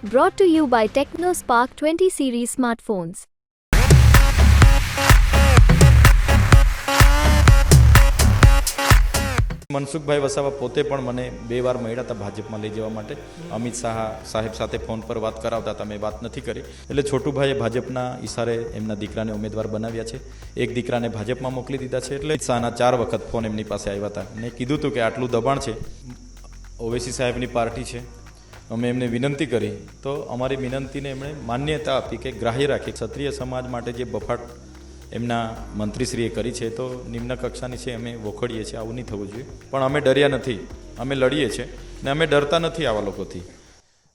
Brought to you by TechnoSpark 20 series smartphones. Mansukhbhai Vasava પોતે પણ મને 2 વાર મળ્યા હતા ભાજપમાં લઈ જવા માટે. અમિત શાહ સાહેબ સાથે ફોન પર વાત કરાવતા હતા, મેં વાત નથી કરી. એટલે છોટુભાઈએ ભાજપના ઈશારે એમના દીકરાને ઉમેદવાર બનાવ્યા છે. એક દીકરાને ભાજપમાં મોકલી દીધા છે. એટલે શાહના 4 વખત ફોન એમની પાસે આવ્યા હતા. મેં કીધું હતું કે આટલું દબાણ છે, ઓવેસી સાહેબની પાર્ટી છે, અમે એમને વિનંતી કરી તો અમારી વિનંતીને એમણે માન્યતા આપી કે ગ્રાહ્ય રાખી. ક્ષત્રિય સમાજ માટે જે બફાટ એમના મંત્રીશ્રીએ કરી છે તો નિમ્ન કક્ષાની છે, અમે વખોડીએ છીએ. આવું નહીં થવું જોઈએ. પણ અમે ડર્યા નથી, અમે લડીએ છીએ ને અમે ડરતા નથી આવા લોકોથી.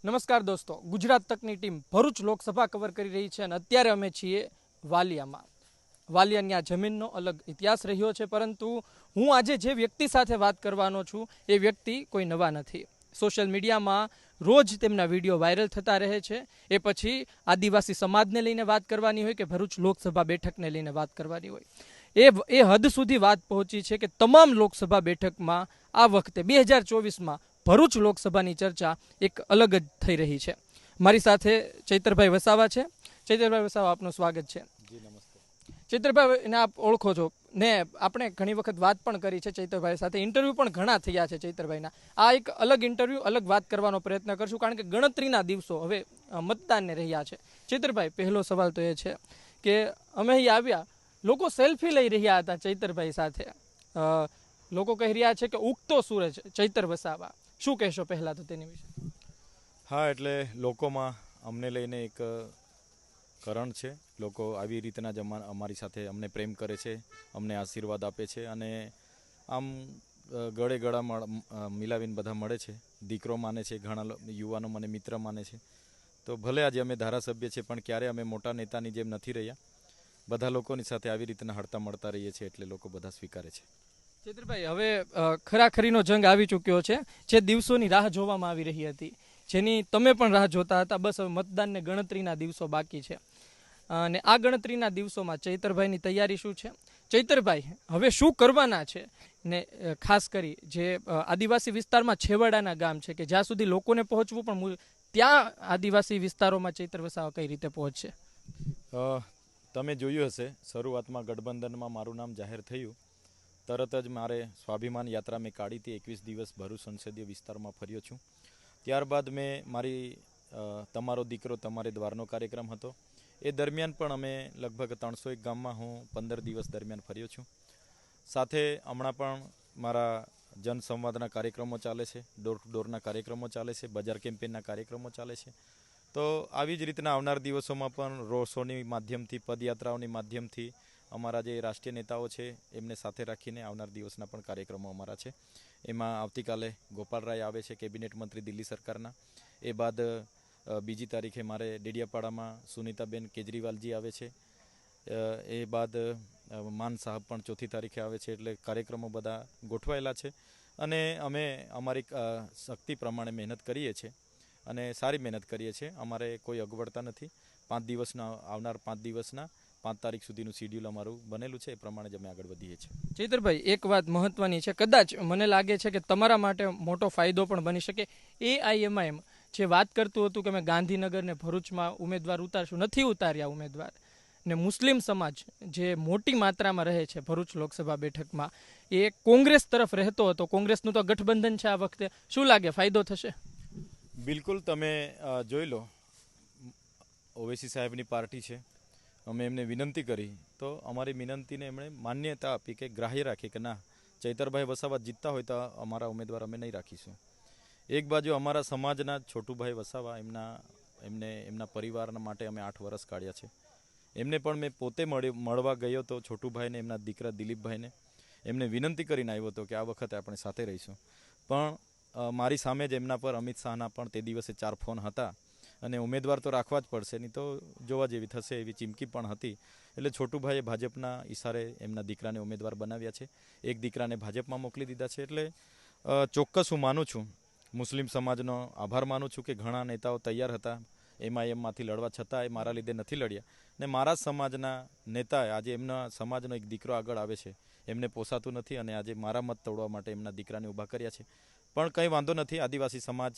નમસ્કાર દોસ્તો, ગુજરાત તકની ટીમ ભરૂચ લોકસભા કવર કરી રહી છે અને અત્યારે અમે છીએ વાલિયામાં. વાલિયાની આ જમીનનો અલગ ઇતિહાસ રહ્યો છે, પરંતુ હું આજે જે વ્યક્તિ સાથે વાત કરવાનો છું એ વ્યક્તિ કોઈ નવા નથી. સોશિયલ મીડિયામાં રોજ તેમના વિડીયો વાયરલ થતા રહે છે. એ પછી આદિવાસી સમાજને લઈને વાત કરવાની હોય કે ભરૂચ લોકસભા બેઠકને લઈને વાત કરવાની હોય, એ હદ સુધી વાત પહોંચી છે કે તમામ લોકસભા બેઠકમાં આ વખતે 2024માં ભરૂચ લોકસભાની ચર્ચા એક અલગ જ થઈ રહી છે. મારી સાથે ચૈતરભાઈ વસાવા છે. ચૈતરભાઈ વસાવા, આપનું સ્વાગત છે. ચૈતરભાઈને આપ ઓળખો છો ને, આપણે ઘણી વખત વાત પણ કરી છે ચૈતરભાઈ સાથે, ઇન્ટરવ્યૂ પણ ઘણા થયા છે ચૈતરભાઈના. આ એક અલગ ઇન્ટરવ્યૂ, અલગ વાત કરવાનો પ્રયત્ન કરશું, કારણ કે ગણતરીના દિવસો હવે મતદાનને રહ્યા છે. ચૈતરભાઈ, પહેલો સવાલ તો એ છે કે અમે અહીં આવ્યા, લોકો સેલ્ફી લઈ રહ્યા હતા ચૈતરભાઈ સાથે. લોકો કહી રહ્યા છે કે ઉગતો સૂરજ ચૈતર વસાવા. શું કહેશો પહેલા તો તેની વિશે? હા, એટલે લોકોમાં અમને લઈને એક કરણ છે. લોકો આવી રીતના જ અમારી સાથે અમને પ્રેમ કરે છે, અમને આશીર્વાદ આપે છે અને આમ ગળે ગળા મિલાવીને બધા મળે છે. દીકરો માને છે, ઘણા યુવાનો મને મિત્ર માને છે. તો ભલે આજે અમે ધારાસભ્ય છે પણ ક્યારે અમે મોટા નેતાની જેમ નથી રહ્યા. બધા લોકોની સાથે આવી રીતના હળતા મળતા રહીએ છીએ, એટલે લોકો બધા સ્વીકારે છે. ચૈતરભાઈ, હવે ખરાખરીનો જંગ આવી ચૂક્યો છે. જે દિવસોની રાહ જોવામાં આવી રહી હતી, જેની તમે પણ રાહ જોતા હતા, બસ હવે મતદાનને ગણતરીના દિવસો બાકી છે. અને આ ગણતરીના દિવસોમાં ચૈતરભાઈની તૈયારી શું છે? ચૈતરભાઈ હવે શું કરવાના છે? ને ખાસ કરી જે આદિવાસી વિસ્તારમાં છેવાડાના ગામ છે કે જ્યાં સુધી લોકોને પહોંચવું પણ, ત્યાં આદિવાસી વિસ્તારોમાં ચૈતર વસાવા કઈ રીતે પહોંચશે? તમે જોયું હશે, શરૂઆતમાં ગઠબંધનમાં મારું નામ જાહેર થયું, તરત જ મારે સ્વાભિમાન યાત્રા મેં કાઢી હતી. 21 દિવસ ભરૂચ સંસદીય વિસ્તારમાં ફર્યો છું. ત્યારબાદ મેં મારી તમારો દીકરો તમારે દ્વારનો કાર્યક્રમ હતો. એ દરમિયાન પણ અમે લગભગ 301 ગામમાં હું 15 દિવસ દરમિયાન ફર્યો છું. સાથે હમણાં પણ મારા જનસંવાદના કાર્યક્રમો ચાલે છે, ડોર ટુ ડોરના કાર્યક્રમો ચાલે છે, બજાર કેમ્પેનના કાર્યક્રમો ચાલે છે. તો આવી જ રીતના આવનાર દિવસોમાં પણ રોડ શોની માધ્યમથી, પદયાત્રાઓની માધ્યમથી અમારા જે રાષ્ટ્રીય નેતાઓ છે એમને સાથે રાખીને આવનાર દિવસના પણ કાર્યક્રમો અમારા છે. એમાં આવતીકાલે ગોપાલરાય આવે છે, કેબિનેટ મંત્રી દિલ્હી સરકારના. એ બાદ બીજી તારીખે મારે ડેડિયાપાડામાં સુનીતાબેન કેજરીવાલજી આવે છે. એ બાદ માન સાહેબ પણ 4થી તારીખે આવે છે. એટલે કાર્યક્રમો બધા ગોઠવાયેલા છે અને અમે અમારી શક્તિ પ્રમાણે મહેનત કરીએ છીએ અને સારી મહેનત કરીએ છીએ. અમારે કોઈ અગવડતા નથી. 5 દિવસના આવનાર 5 દિવસના 5 તારીખ સુધીનું શિડ્યુલ અમારું બનેલું છે. એ પ્રમાણે જ અમે આગળ વધીએ છીએ. ચૈતરભાઈ, એક વાત મહત્વની છે, કદાચ મને લાગે છે કે તમારા માટે મોટો ફાયદો પણ બની શકે. AIMIM જે વાત કરતું હતું કે અમે ગાંધીનગર ને ભરૂચમાં ઉમેદવાર ઉતારશું, નથી ઉતાર્યા ઉમેદવાર. ને મુસ્લિમ સમાજ જે મોટી માત્રામાં રહે છે ભરૂચ લોકસભા બેઠકમાં, એ કોંગ્રેસ તરફ રહેતો હતો. કોંગ્રેસનું તો ગઠબંધન છે આ વખતે. શું લાગે, ફાયદો થશે? બિલકુલ, તમે જોઈ લો, ઓવેસી સાહેબની પાર્ટી છે. અમે એમને વિનંતી કરી તો અમારી વિનંતીને એમણે માન્યતા આપી કે ગ્રાહ્ય રાખી કે ના, ચૈતરભાઈ વસાવા જીતતા હોય તો અમારા ઉમેદવાર અમે નહીં રાખીશું. એક બાજુ અમારા સમાજના છોટુભાઈ વસાવા, એમના પરિવારના માટે અમે 8 વર્ષ કાઢ્યા છે. એમને પણ મેં પોતે મળવા ગયો હતો, છોટુભાઈને, એમના દીકરા દિલીપભાઈને. એમને વિનંતી કરીને આવ્યો હતો કે આ વખતે આપણે સાથે રહીશું. પણ મારી સામે જ એમના પર અમિત શાહના પણ તે દિવસે 4 ફોન હતા અને ઉમેદવાર તો રાખવા જ પડશે, નહીં તો જોવા જેવી થશે એવી ચીમકી પણ હતી. એટલે છોટુભાઈએ ભાજપના ઈશારે એમના દીકરાને ઉમેદવાર બનાવ્યા છે. એક દીકરાને ભાજપમાં મોકલી દીધા છે. એટલે ચોક્કસ હું માનું છું, મુસ્લિમ સમાજનો આભાર માનું છું કે ઘણા નેતાઓ તૈયાર હતા MIMમાંથી લડવા, છતાં એ મારા લીધે નથી લડ્યા. ને મારા સમાજના નેતાએ આજે એમના સમાજનો એક દીકરો આગળ આવે છે, એમને પોસાતું નથી અને આજે મારા મત તોડવા માટે એમના દીકરાને ઊભા કર્યા છે. પણ કંઈ વાંધો નથી, આદિવાસી સમાજ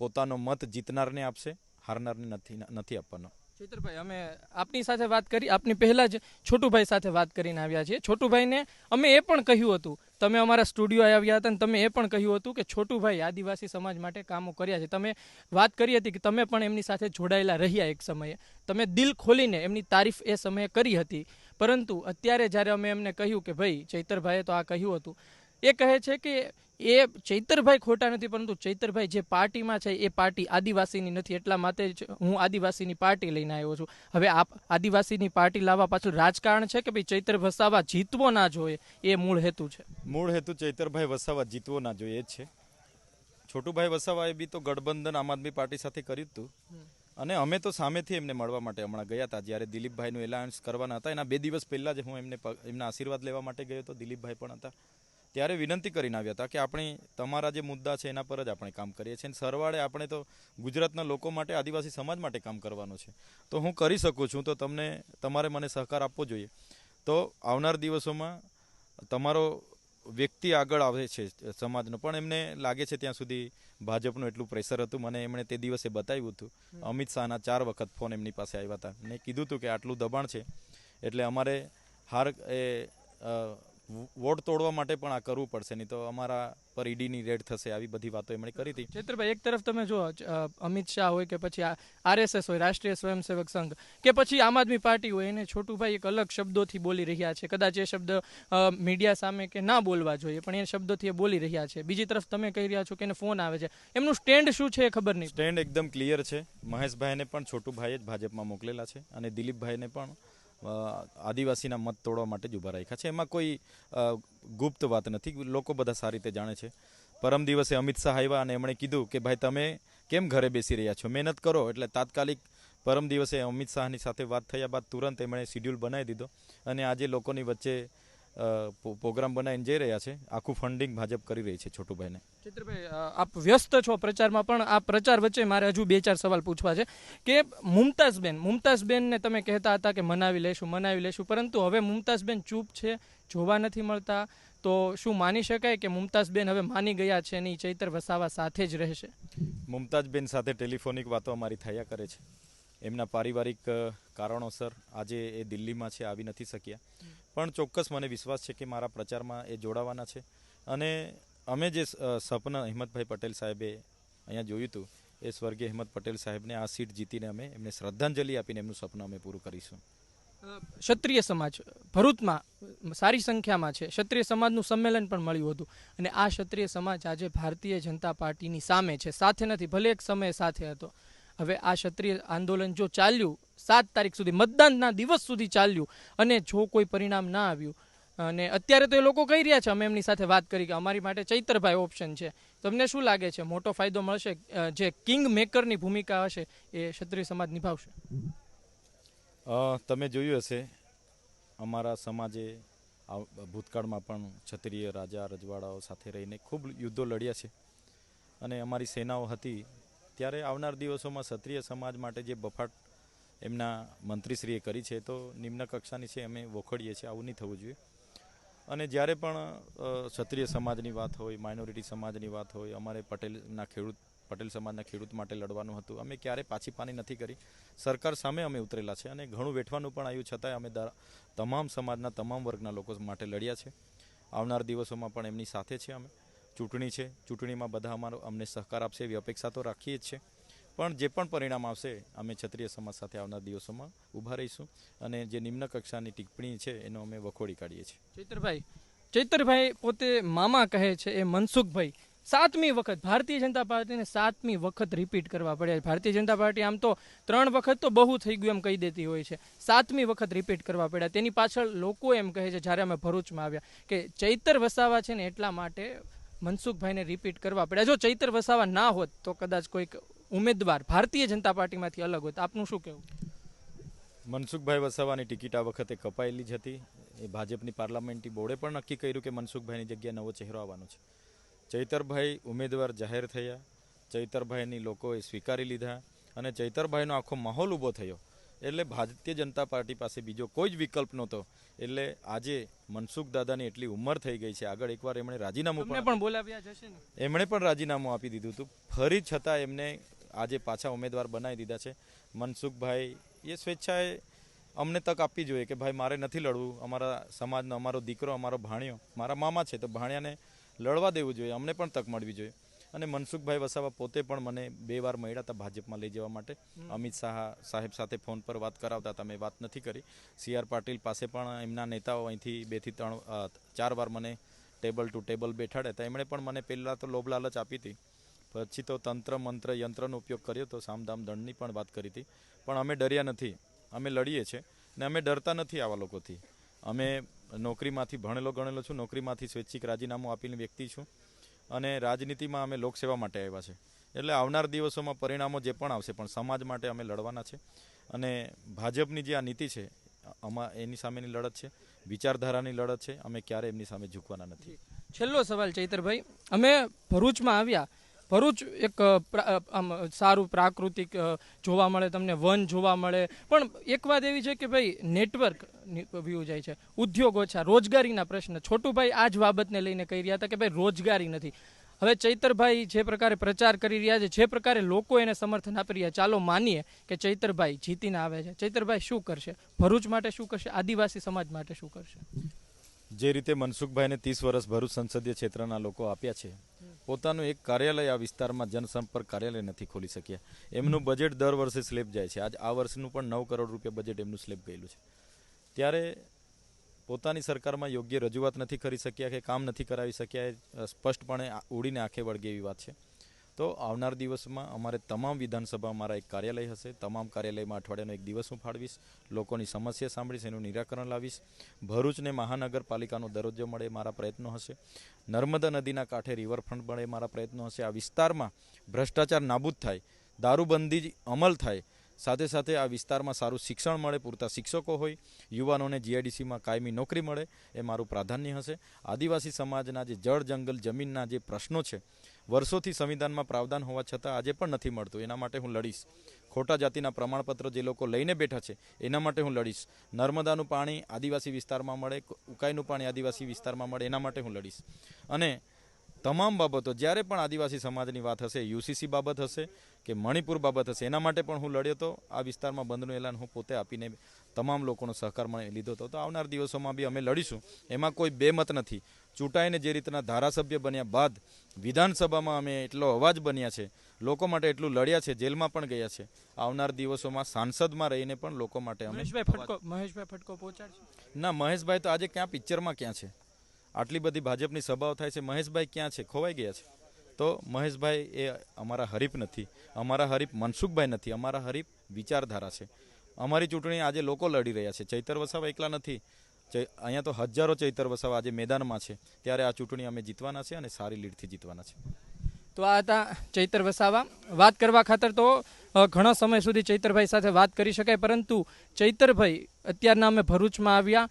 પોતાનો મત જીતનારને આપશે. હારનારને નથી આપવાનો. ચૈતરભાઈ, અમે આપની સાથે વાત કરી, આપની પહેલા જ છોટુભાઈ સાથે વાત કરીને આવ્યા છીએ. છોટુભાઈને અમે એ પણ કહ્યું હતું, તમે અમારા સ્ટુડિયો આવ્યા હતા અને તમે એ પણ કહ્યું હતું કે છોટુભાઈ આદિવાસી સમાજ માટે કામો કર્યા છે. તમે વાત કરી હતી કે તમે પણ એમની સાથે જોડાયેલા રહ્યા એક સમયે, તમે દિલ ખોલીને એમની તારીફ એ સમયે કરી હતી. પરંતુ અત્યારે જ્યારે અમે એમને કહ્યું કે ભાઈ ચૈતરભાઈએ તો આ કહ્યું હતું, એ કહે છે કે એ ચૈતરભાઈ ખોટા નથી, પરંતુ ચૈતરભાઈ જે પાર્ટીમાં છે એ પાર્ટી આદિવાસીની નથી, એટલા માટે જ હું આદિવાસીની પાર્ટી લઈને આવ્યો છું. હવે આપ આદિવાસીની પાર્ટી લાવવા પાછળ રાજકારણ છે કે ભાઈ ચૈતર વસાવા જીતવો ના જોઈએ, એ મૂળ હેતુ છે? મૂળ હેતુ ચૈતરભાઈ વસાવા જીતવો ના જોઈએ એ જ છે. છોટુભાઈ વસાવાએ બી તો ગઠબંધન આમ આદમી પાર્ટી સાથે કર્યું હતું, અને અમે તો સામેથી એમને મળવા માટે હમણાં ગયા હતા. જ્યારે દિલીપભાઈનું એલાયન્સ કરવાના હતા એના 2 દિવસ પહેલાં જ હું એમના આશીર્વાદ લેવા માટે ગયો હતો. દિલીપભાઈ પણ હતા. ત્યારે વિનંતી કરીને આવ્યા હતા કે આપણે તમારા જે મુદ્દા છે એના પર જ આપણે કામ કરીએ છીએ, અને સરવાળે આપણે તો ગુજરાતના લોકો માટે, આદિવાસી સમાજ માટે કામ કરવાનું છે. તો હું કરી શકું છું, તો તમારે મને સહકાર આપવો જોઈએ. તો આવનાર દિવસોમાં તમારો વ્યક્તિ આગળ આવે છે સમાજનો, પણ એમને લાગે છે ત્યાં સુધી ભાજપનું એટલું પ્રેશર હતું. મને એમણે તે દિવસે બતાવ્યું હતું. અમિત શાહના 4 વખત ફોન એમની પાસે આવ્યા હતા. મેં કીધું હતું કે આટલું દબાણ છે એટલે અમારે વોટ તોડવા માટે પણ આ કરવું પડશે, નહીં તો અમારા પર ઈડીની રેડ થશે, આવી બધી વાતો એમણે કરી હતી. ચૈતરભાઈ, એક તરફ તમે જો અમિત શાહ હોય કે પછી આરએસએસ હોય, રાષ્ટ્રીય સ્વયંસેવક સંઘ, કે પછી આમ આદમી પાર્ટી હોય, એને છોટુભાઈ એક અલગ શબ્દોથી બોલી રહ્યા છે. કદાચ એ શબ્દ મીડિયા સામે કે ના બોલવા જોઈએ, પણ એ શબ્દોથી એ બોલી રહ્યા છે. બીજી તરફ તમે કહી રહ્યા છો કે એને ફોન આવે છે. એમનું સ્ટેન્ડ શું છે એ ખબર નહીં. સ્ટેન્ડ એકદમ ક્લિયર છે. મહેશભાઈને પણ છોટુભાઈએ જ ભાજપમાં મોકલેલા છે, અને દિલીપભાઈને પણ આદિવાસીના મત તોડવા માટે જ ઊભા રાખ્યા છે. એમાં કોઈ ગુપ્ત વાત નથી, લોકો બધા સારી રીતે જાણે છે. પરમ દિવસે અમિત શાહ આવ્યા અને એમણે કીધું કે ભાઈ તમે કેમ ઘરે બેસી રહ્યા છો, મહેનત કરો. એટલે તાત્કાલિક પરમ દિવસે અમિત શાહની સાથે વાત થયા બાદ તુરંત એમણે શિડ્યુલ બનાવી દીધો, અને આજે લોકોની વચ્ચે પ્રોગ્રામ બનાવીને જઈ રહ્યા છે. આખું ફંડિંગ ભાજપ કરી રહી છે છોટુભાઈને. ચૈતરભાઈ, આપ વ્યસ્ત છો પ્રચારમાં, પણ આ પ્રચાર વચ્ચે મારે હજુ 2-4 સવાલ પૂછવા છે કે મુમતાઝબેનને તમે કહેતા હતા કે મનાવી લેશું, પરંતુ હવે મુમતાઝબેન ચૂપ છે, જોવા નથી મળતા. તો શું માની શકાય કે મુમતાઝબેન હવે માની ગયા છે અને ચૈતર વસાવા સાથે જ રહેશે? મુમતાઝબેન સાથે ટેલિફોનિક વાતો અમારી થયા કરે છે. એમના પારિવારિક કારણોસર આજે એ દિલ્હીમાં છે, આવી નથી શક્યા. પણ ચોક્કસ મને વિશ્વાસ છે કે મારા પ્રચારમાં એ જોડાવાના છે. અને અમે જે સપન હિંમતભાઈ પટેલ સાહેબે અહીંયા જોયું હતું, એ સ્વર્ગીય હિંમત પટેલ સાહેબને આ સીટ જીતીને અમે એમને શ્રદ્ધાંજલિ આપીને એમનું સપનું અમે પૂરું કરીશું. ક્ષત્રિય સમાજ ભરૂચમાં સારી સંખ્યામાં છે. ક્ષત્રિય સમાજનું સંમેલન પણ મળ્યું હતું, અને આ ક્ષત્રિય સમાજ આજે ભારતીય જનતા પાર્ટીની સામે છે, સાથે નથી. ભલે એક સમય સાથે હતો. હવે આ ક્ષત્રિય આંદોલન જો ચાલ્યું 7 તારીખ સુધી, મતદાનના દિવસ સુધી ચાલ્યું, અને જો કોઈ પરિણામ ના આવ્યું, અને અત્યારે તો એ લોકો કહી રહ્યા છે, અમે એમની સાથે વાત કરી કે અમારી માટે ચૈતરભાઈ ઓપ્શન છે, તમને શું લાગે છે, મોટો ફાયદો મળશે? જે કિંગ મેકરની ભૂમિકા હશે એ ક્ષત્રિય સમાજ નિભાવશે? તમે જોયું હશે, અમારા સમાજે ભૂતકાળમાં પણ ક્ષત્રિય રાજા રજવાડાઓ સાથે રહીને ખૂબ યુદ્ધો લડ્યા છે, અને અમારી સેનાઓ હતી. ત્યારે આવનાર દિવસોમાં ક્ષત્રિય સમાજ માટે જે બફાટ એમના મંત્રીશ્રીએ કરી છે તો નિમ્ન કક્ષાની છે, અમે વખોડીએ છીએ. આવું નહીં થવું જોઈએ. અને જ્યારે પણ ક્ષત્રિય સમાજની વાત હોય, માઇનોરિટી સમાજની વાત હોય, અમારે પટેલ સમાજના ખેડૂત માટે લડવાનું હતું. અમે ક્યારે પાછી પાની નથી કરી. સરકાર સામે અમે ઉતરેલા છે, અને ઘણું વેઠવાનું પણ આવ્યું, છતાંય અમે તમામ સમાજના તમામ વર્ગના લોકો માટે લડ્યા છે. આવનાર દિવસોમાં પણ એમની સાથે છે. અમે ચૂંટણી છે, ચૂંટણીમાં બધા અમને સહકાર આપશે એવી અપેક્ષા તો રાખીએ જ છે. પણ જે પણ પરિણામ આવશે, અમે ક્ષત્રિય સમાજ સાથે આવનાર દિવસોમાં ઊભા રહીશું, અને જે નિમ્ન કક્ષાની ટિપ્પણી છે એનો અમે વખોડી કાઢીએ છીએ. ચૈતરભાઈ પોતે મામા કહે છે એ મનસુખભાઈ 7મી વખત ભારતીય જનતા પાર્ટીને 7મી વખત રિપીટ કરવા પડ્યા. ભારતીય જનતા પાર્ટી આમ તો 3 વખત તો બહુ થઈ ગયું એમ કહી દેતી હોય છે, 7મી વખત રિપીટ કરવા પડ્યા. તેની પાછળ લોકો એમ કહે છે, જ્યારે અમે ભરૂચમાં આવ્યા, કે ચૈતર વસાવા છે ને એટલા માટે મનસુખભાઈને રિપીટ કરવા પડ્યા. જો ચૈતર વસાવા ના હોત તો કદાચ કોઈક ઉમેદવાર ભારતીય જનતા પાર્ટીમાંથી અલગ હોત. આપનું શું કહેવું? મનસુખભાઈ વસાવાની ટિકિટ આ વખતે કપાયેલી જ હતી. એ ભાજપની પાર્લામેન્ટરી બોર્ડે પણ નક્કી કર્યું કે મનસુખભાઈની જગ્યાએ નવો ચહેરો આવવાનો છે. ચૈતરભાઈ ઉમેદવાર જાહેર થયા, ચૈતરભાઈની લોકોએ સ્વીકારી લીધા, અને ચૈતરભાઈનો આખો માહોલ ઊભો થયો. એટલે ભારતીય જનતા પાર્ટી પાસે બીજો કોઈ જ વિકલ્પ નહોતો. એટલે આજે મનસુખ દાદાની એટલી ઉંમર થઈ ગઈ છે, આગળ એકવાર એમણે રાજીનામું પણ બોલાવ્યા જશે ને, એમણે પણ રાજીનામું આપી દીધું હતું. ફરી છતાં એમને આજે પાછા ઉમેદવાર બનાવી દીધા છે. મનસુખભાઈ એ સ્વેચ્છાએ અમને તક આપવી જોઈએ કે ભાઈ મારે નથી લડવું, અમારા સમાજનો અમારો દીકરો, અમારો ભાણિયો, મારા મામા છે તો ભાણિયાને લડવા દેવું જોઈએ, અમને પણ તક મળવી જોઈએ. અને મનસુખભાઈ વસાવા પોતે પણ મને 2 વાર મળ્યા હતા ભાજપમાં લઈ જવા માટે. અમિત શાહ સાહેબ સાથે ફોન પર વાત કરાવતા હતા, મેં વાત નથી કરી. CR પાટીલ પાસે પણ એમના નેતાઓ અહીંથી 2 થી 4 વાર મને ટેબલ ટુ ટેબલ બેઠાડ્યા હતા. એમણે પણ મને પહેલાં તો લોભ લાલચ આપી હતી, પછી તો તંત્ર મંત્ર યંત્રનો ઉપયોગ કર્યો તો, સામદામ દંડની પણ વાત કરી હતી. પણ અમે ડર્યા નથી, અમે લડીએ છીએ ને અમે ડરતા નથી આવા લોકોથી. અમે નોકરીમાંથી ભણેલો ગણેલો છું, નોકરીમાંથી સ્વૈચ્છિક રાજીનામું આપીને વ્યક્તિ છું અને રાજનીતિમાં અમે લોકસેવા માટે આવ્યા છે. એટલે આવનાર દિવસોમાં પરિણામો જે પણ આવશે પણ સમાજ માટે અમે લડવાના છે. અને ભાજપની જે આ નીતિ છે એની સામેની લડત છે, વિચારધારાની લડત છે. અમે ક્યારે એમની સામે ઝૂકવાના નથી. છેલ્લો સવાલ ચૈતરભાઈ, અમે ભરૂચમાં આવ્યા, ભરૂચ એક આમ સારું પ્રાકૃતિક જોવા મળે, તમને વન જોવા મળે, પણ એક વાત એવી છે કે ભાઈ નેટવર્ક વ્યૂ જાય છે, ઉદ્યોગ ઓછા, રોજગારીના પ્રશ્ન. છોટુભાઈ આ જ બાબતને લઈને કહી રહ્યા હતા કે ભાઈ રોજગારી નથી. હવે ચૈતરભાઈ જે પ્રકારે પ્રચાર કરી રહ્યા છે, જે પ્રકારે લોકો એને સમર્થન આપી રહ્યા, ચાલો માનીએ કે ચૈતરભાઈ જીતીને આવે છે, ચૈતરભાઈ શું કરશે? ભરૂચ માટે શું કરશે? આદિવાસી સમાજ માટે શું કરશે? જે રીતે મનસુખભાઈને 30 વર્ષ ભરૂચ સંસદીય ક્ષેત્રના લોકો આપ્યા છે, પોતાનું એક કાર્યાલય આ વિસ્તારમાં જનસંપર્ક કાર્યાલય નથી ખોલી શક્યા. એમનું બજેટ દર વર્ષે સ્લેબ જાય છે. આજ આ વર્ષનું પણ 9 કરોડ રૂપિયા બજેટ એમનું સ્લેબ ગયેલું છે. ત્યારે પોતાની સરકારમાં યોગ્ય રજૂઆત નથી કરી શક્યા કે કામ નથી કરાવી શક્યા, એ સ્પષ્ટપણે ઉડીને આંખે વળગે એવી વાત છે. તો આવનાર દિવસમાં અમારે તમામ વિધાનસભા અમારા એક કાર્યાલય હશે. તમામ કાર્યાલયમાં અઠવાડિયાનો એક દિવસ હું ફાળવીશ, લોકોની સમસ્યા સાંભળીશ, એનું નિરાકરણ લાવીશ. ભરૂચને મહાનગરપાલિકાનો દરજ્જો મળે મારા પ્રયત્નો હશે. નર્મદા નદીના કાંઠે રિવરફ્રન્ટ મળે મારા પ્રયત્નો હશે. આ વિસ્તારમાં ભ્રષ્ટાચાર નાબૂદ થાય, દારૂબંધી અમલ થાય, સાથે સાથે આ વિસ્તારમાં સારું શિક્ષણ મળે, પૂરતા શિક્ષકો હોય, યુવાનોને GIDCમાં કાયમી નોકરી મળે, એ મારું પ્રાધાન્ય હશે. આદિવાસી સમાજના જે જળ જંગલ જમીનના જે પ્રશ્નો છે, વર્ષોથી સંવિધાનમાં પ્રાવધાન હોવા છતાં આજે પણ નથી મળતું, એના માટે હું લડીશ. ખોટા જાતિના પ્રમાણપત્રો જે લોકો લઈને બેઠા છે એના માટે હું લડીશ. નર્મદાનું પાણી આદિવાસી વિસ્તારમાં મળે, ઉકાઈનું પાણી આદિવાસી વિસ્તારમાં મળે, એના માટે હું લડીશ. અને તમામ બાબતો જ્યારે પણ આદિવાસી સમાજની વાત હશે, UCC બાબત હશે કે મણિપુર બાબત હશે, એના માટે પણ હું લડ્યો હતો. આ વિસ્તારમાં બંધનું એલાન હું પોતે આપીને તમામ લોકોનો સહકાર મને લીધો હતો. તો આવનાર દિવસોમાં બી અમે લડીશું, એમાં કોઈ બેમત નથી. ચૂંટાઈને જે રીતના ધારાસભ્ય બન્યા બાદ વિધાનસભામાં અમે એટલો અવાજ બન્યા છે, લોકો માટે એટલું લડ્યા છે, જેલમાં પણ ગયા છે. આવનાર દિવસોમાં સાંસદમાં રહીને પણ લોકો માટે અમે મહેશભાઈ ફટકો પહોંચાડશે ના. મહેશભાઈ તો આજે ક્યાં પિક્ચરમાં ક્યાં છે? આટલી બધી ભાજપની સભાઓ થાય છે, મહેશભાઈ ક્યાં છે? ખોવાઈ ગયા છે. તો મહેશભાઈ એ અમારા હરીફ નથી, અમારા હરીફ મનસુખભાઈ નથી, અમારા હરીફ વિચારધારા છે. અમારી ચૂંટણી આજે લોકો લડી રહ્યા છે, ચૈતર વસાવા એકલા નથી. અહીંયા તો હજારો ચૈતર વસાવા આજે મેદાનમાં છે. ત્યારે આ ચૂંટણી અમે જીતવાના છે અને સારી લીડથી જીતવાના છે. તો આ હતા ચૈતર વસાવા. વાત કરવા ખાતર તો ઘણા સમય સુધી ચૈતરભાઈ સાથે વાત કરી શકાય, પરંતુ ચૈતરભાઈ અત્યારના અમે ભરૂચમાં આવ્યા,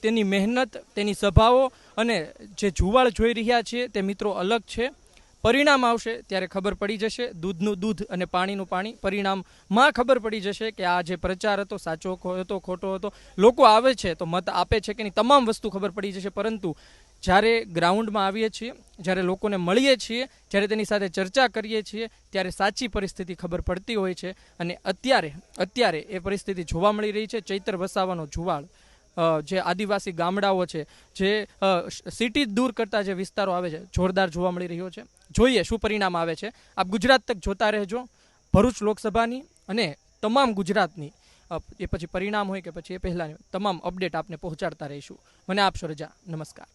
તેની મહેનત, તેની સભાઓ અને જે જુવાળ જોઈ રહ્યા છીએ તે મિત્રો અલગ છે. પરિણામ આવશે ત્યારે ખબર પડી જશે. દૂધનું દૂધ અને પાણીનું પાણી. પરિણામમાં ખબર પડી જશે કે આ જે પ્રચાર હતો સાચો હતો ખોટો હતો. લોકો આવે છે તો મત આપે છે કે નહીં, તમામ વસ્તુ ખબર પડી જશે. પરંતુ જ્યારે ગ્રાઉન્ડમાં આવીએ છીએ, જ્યારે લોકોને મળીએ છીએ, જ્યારે તેની સાથે ચર્ચા કરીએ છીએ, ત્યારે સાચી પરિસ્થિતિ ખબર પડતી હોય છે. અને અત્યારે એ પરિસ્થિતિ જોવા મળી રહી છે. ચૈતર વસાવાનો જુવાળ જે આદિવાસી ગામડાઓ છે, જે સિટી દૂર કરતા જે વિસ્તારો આવે છે, જોરદાર જોવા મળી રહ્યો છે. જોઈએ શું પરિણામ આવે છે. આપ ગુજરાત તક જોતા રહેજો. ભરૂચ લોકસભાની અને તમામ ગુજરાતની એ પછી પરિણામ હોય કે પછી એ પહેલાંની તમામ અપડેટ આપને પહોંચાડતા રહીશું. મને આપશો રજા. નમસ્કાર.